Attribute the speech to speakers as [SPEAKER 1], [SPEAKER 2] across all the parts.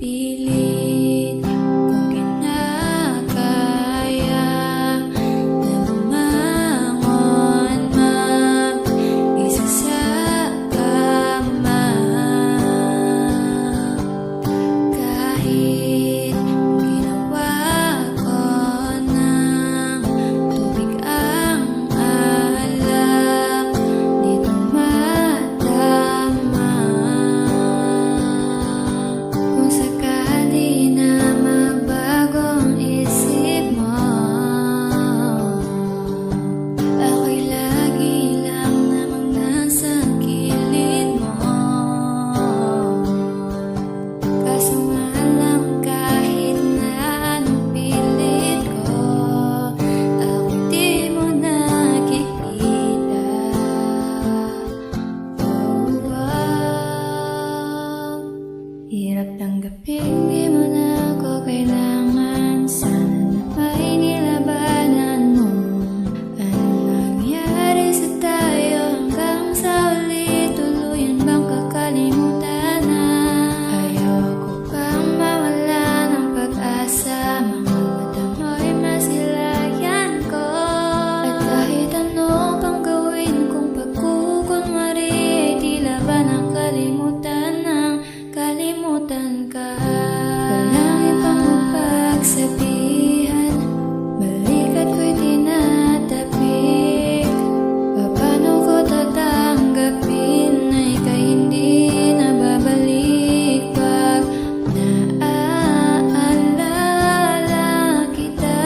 [SPEAKER 1] pilit kung kinakaya na bumangon mag-isa sa kama. Kahit ginawa ko ng tubig ang alak, dito madama. Kung sakali na magbago ang isip mo, ako'y lagi lang namang nasa gilid mo. Kaso nga lang kahit na anong pilit ko, ako'y di mo nakikita. Oh, hirap tanggapin, di mo na ako kailangan. Sana na may nilabanan mo. Anong nangyari sa tayo hanggang sa uli? Tuluyan bang kakalimutan na? Ayoko pang mawala ng pag-asa. Mga mata mo'y masilayan ko. At kahit ano pang gawin kong pagkukunwari, ay tila ba nakalimutan ng kalimutan ka. Palangin pang mapagsabihan, balik at ko'y tinatapik. Paano ko tatanggapin na ika'y hindi na babalik pag naaalala kita?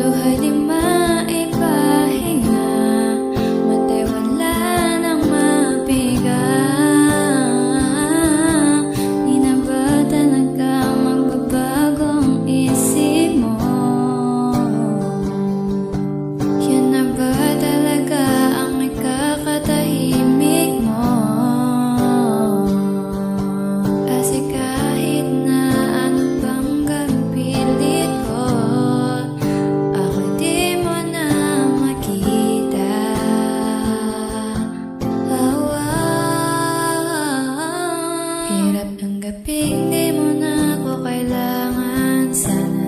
[SPEAKER 1] Luha'y di maipahinga, mata'y wala nang mapiga. Di na ba talaga magbabago ang isip mo? Yan na ba talaga ang ikakatahimik mo? Kasi kahit na ano pang gapilit ko, ako'y di mo na makita. Hirap tanggapin, di mo na ako kailangan. Sana